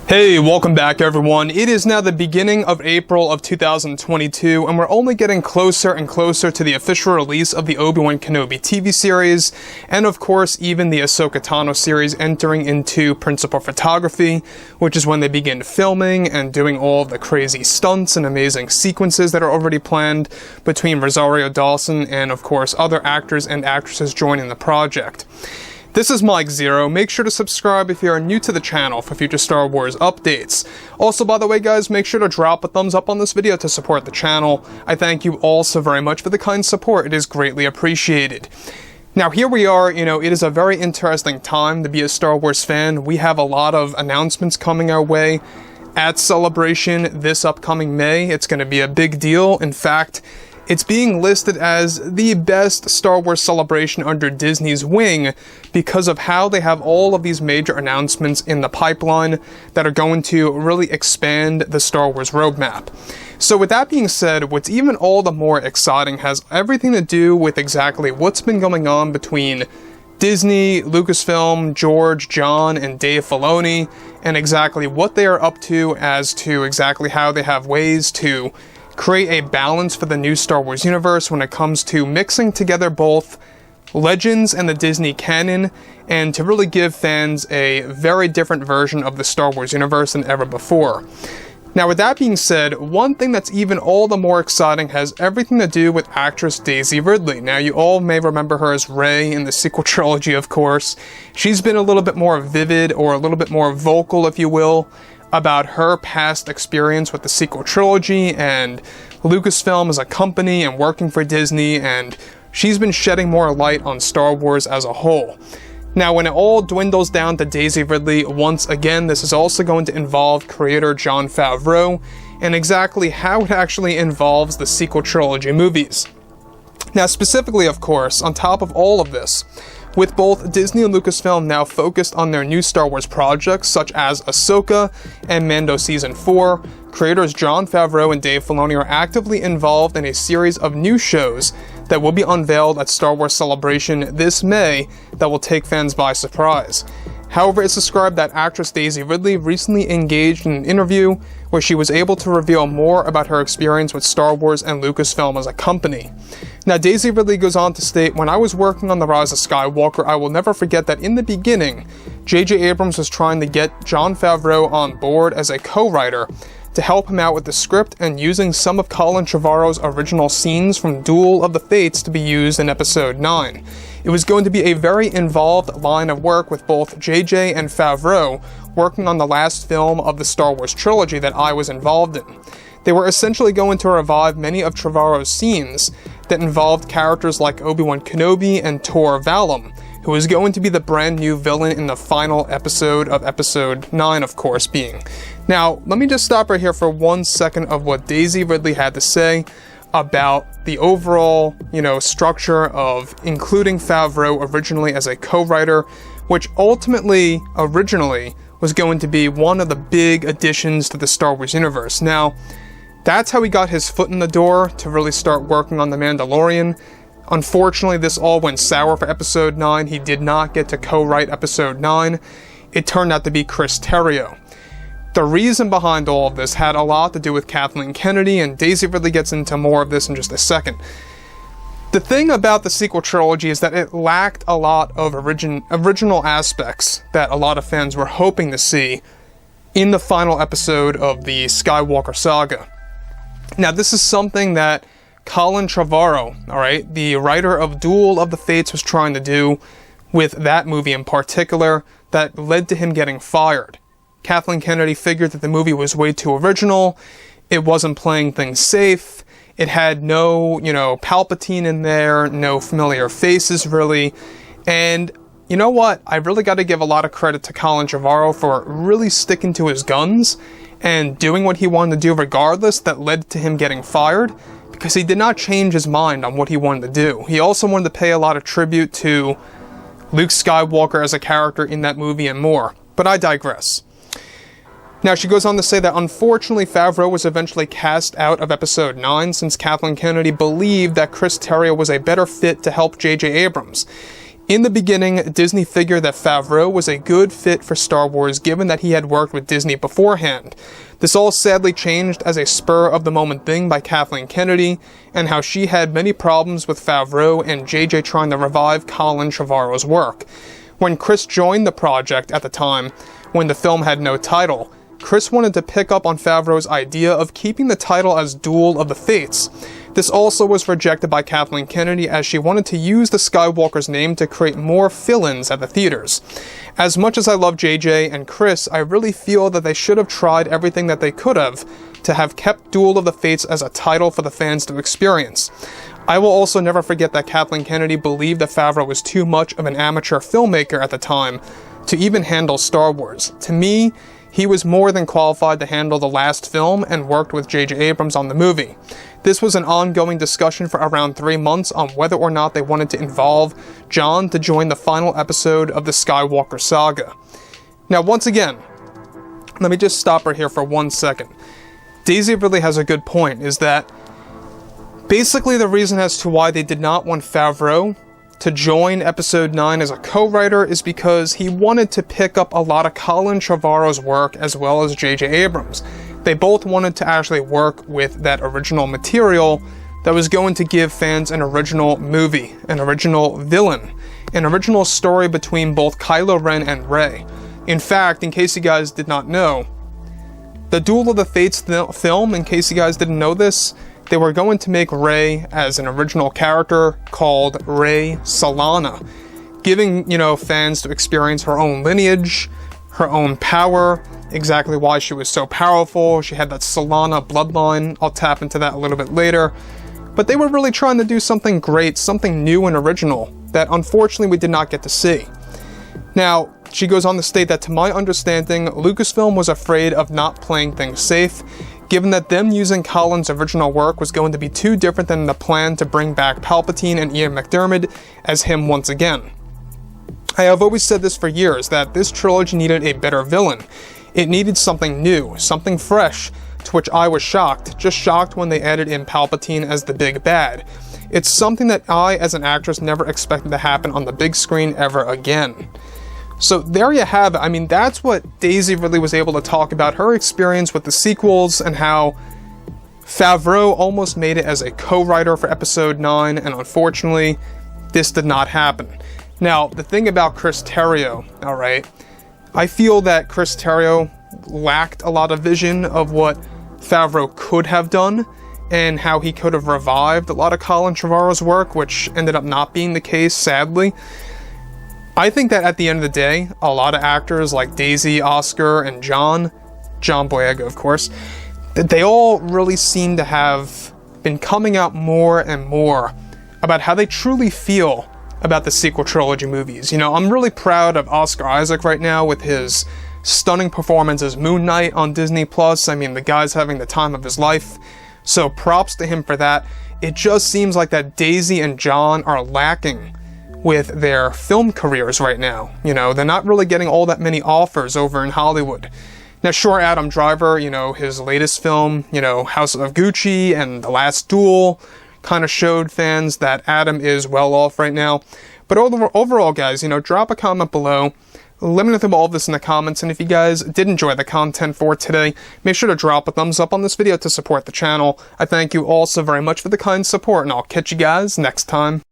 Hey, welcome back everyone. It is now the beginning of April of 2022, and we're only getting closer and closer to the official release of the Obi-Wan Kenobi TV series, and of course even the Ahsoka Tano series entering into principal photography, which is when they begin filming and doing all the crazy stunts and amazing sequences that are already planned between Rosario Dawson and of course other actors and actresses joining the project. This is Mike Zero. Make sure to subscribe if you are new to the channel for future Star Wars updates. Also, by the way guys, make sure to drop a thumbs up on this video to support the channel. I thank you all so very much for the kind support. It is greatly appreciated. Now here we are, it is a very interesting time to be a Star Wars fan. We have a lot of announcements coming our way at Celebration this upcoming May. It's going to be a big deal. In fact, it's being listed as the best Star Wars celebration under Disney's wing because of how they have all of these major announcements in the pipeline that are going to really expand the Star Wars roadmap. So with that being said, what's even all the more exciting has everything to do with exactly what's been going on between Disney, Lucasfilm, George, Jon, and Dave Filoni, and exactly what they are up to as to exactly how they have ways to create a balance for the new Star Wars universe when it comes to mixing together both Legends and the Disney canon, and to really give fans a very different version of the Star Wars universe than ever before. Now with that being said, one thing that's even all the more exciting has everything to do with actress Daisy Ridley. Now you all may remember her as Rey in the sequel trilogy, of course. She's been a little bit more vivid, or a little bit more vocal if you will, about her past experience with the sequel trilogy and Lucasfilm as a company and working for Disney, and she's been shedding more light on Star Wars as a whole. Now when it all dwindles down to Daisy Ridley, once again this is also going to involve creator Jon Favreau, and exactly how it actually involves the sequel trilogy movies. Now specifically, of course, on top of all of this, with both Disney and Lucasfilm now focused on their new Star Wars projects such as Ahsoka and Mando Season 4, creators Jon Favreau and Dave Filoni are actively involved in a series of new shows that will be unveiled at Star Wars Celebration this May that will take fans by surprise. However, it's described that actress Daisy Ridley recently engaged in an interview where she was able to reveal more about her experience with Star Wars and Lucasfilm as a company. Now, Daisy Ridley goes on to state, "When I was working on The Rise of Skywalker, I will never forget that in the beginning, J.J. Abrams was trying to get Jon Favreau on board as a co-writer to help him out with the script and using some of Colin Trevorrow's original scenes from Duel of the Fates to be used in Episode 9. It was going to be a very involved line of work with both JJ and Favreau working on the last film of the Star Wars trilogy that I was involved in. They were essentially going to revive many of Trevorrow's scenes that involved characters like Obi-Wan Kenobi and Tor Valum, who is going to be the brand new villain in the final episode of Episode 9, of course, being. Now, let me just stop right here for 1 second of what Daisy Ridley had to say about the overall, structure of including Favreau originally as a co-writer, which ultimately, originally, was going to be one of the big additions to the Star Wars universe. Now, that's how he got his foot in the door to really start working on The Mandalorian. Unfortunately, this all went sour for Episode 9. He did not get to co-write Episode 9. It turned out to be Chris Terrio. The reason behind all of this had a lot to do with Kathleen Kennedy, and Daisy really gets into more of this in just a second. The thing about the sequel trilogy is that it lacked a lot of original aspects that a lot of fans were hoping to see in the final episode of the Skywalker saga. Now, this is something that Colin Trevorrow, the writer of Duel of the Fates, was trying to do with that movie in particular that led to him getting fired. Kathleen Kennedy figured that the movie was way too original, it wasn't playing things safe, it had no, Palpatine in there, no familiar faces really, and you know what, I really got to give a lot of credit to Colin Trevorrow for really sticking to his guns and doing what he wanted to do regardless that led to him getting fired, because he did not change his mind on what he wanted to do. He also wanted to pay a lot of tribute to Luke Skywalker as a character in that movie and more, but I digress. Now, she goes on to say that unfortunately Favreau was eventually cast out of Episode 9 since Kathleen Kennedy believed that Chris Terrio was a better fit to help J.J. Abrams. In the beginning, Disney figured that Favreau was a good fit for Star Wars given that he had worked with Disney beforehand. This all sadly changed as a spur-of-the-moment thing by Kathleen Kennedy, and how she had many problems with Favreau and JJ trying to revive Colin Trevorrow's work. When Chris joined the project at the time, when the film had no title, Chris wanted to pick up on Favreau's idea of keeping the title as Duel of the Fates. This also was rejected by Kathleen Kennedy as she wanted to use the Skywalker's name to create more fill-ins at the theaters. As much as I love JJ and Chris, I really feel that they should have tried everything that they could have to have kept Duel of the Fates as a title for the fans to experience. I will also never forget that Kathleen Kennedy believed that Favreau was too much of an amateur filmmaker at the time to even handle Star Wars. To me, he was more than qualified to handle the last film and worked with J.J. Abrams on the movie. This was an ongoing discussion for around 3 months on whether or not they wanted to involve Jon to join the final episode of the Skywalker saga. Now, once again, let me just stop right here for 1 second. Daisy really has a good point, is that basically the reason as to why they did not want Favreau to join Episode 9 as a co-writer is because he wanted to pick up a lot of Colin Trevorrow's work as well as J.J. Abrams. They both wanted to actually work with that original material that was going to give fans an original movie, an original villain, an original story between both Kylo Ren and Rey. In fact, in case you guys did not know, the Duel of the Fates film, in case you guys didn't know this, they were going to make Rey as an original character called Rey Solana, giving, fans to experience her own lineage, her own power, exactly why she was so powerful. She had that Solana bloodline. I'll tap into that a little bit later. But they were really trying to do something great, something new and original that unfortunately we did not get to see. Now, she goes on to state that to my understanding, Lucasfilm was afraid of not playing things safe, given that them using Colin's original work was going to be too different than the plan to bring back Palpatine and Ian McDiarmid as him once again. I have always said this for years, that this trilogy needed a better villain. It needed something new, something fresh, to which I was shocked, just shocked when they added in Palpatine as the big bad. It's something that I, as an actress, never expected to happen on the big screen ever again. So there you have it. I mean, that's what Daisy really was able to talk about, her experience with the sequels and how Favreau almost made it as a co-writer for Episode 9, and unfortunately, this did not happen. Now, the thing about Chris Terrio, alright, I feel that Chris Terrio lacked a lot of vision of what Favreau could have done, and how he could have revived a lot of Colin Trevorrow's work, which ended up not being the case, sadly. I think that at the end of the day, a lot of actors like Daisy, Oscar, and John Boyega, of course, they all really seem to have been coming out more and more about how they truly feel about the sequel trilogy movies. I'm really proud of Oscar Isaac right now with his stunning performance as Moon Knight on Disney+. I mean, the guy's having the time of his life, so props to him for that. It just seems like that Daisy and John are lacking with their film careers right now. They're not really getting all that many offers over in Hollywood. Now, sure, Adam Driver, his latest film, House of Gucci and The Last Duel, kind of showed fans that Adam is well off right now. But overall, guys, drop a comment below. Let me know all of this in the comments, and if you guys did enjoy the content for today, make sure to drop a thumbs up on this video to support the channel. I thank you all so very much for the kind support, and I'll catch you guys next time.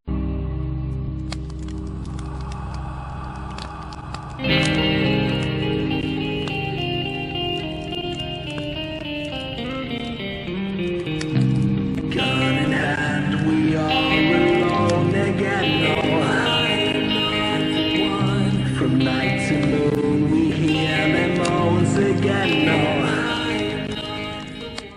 Gun in hand, we are alone again. No, I'm not the one from night to moon.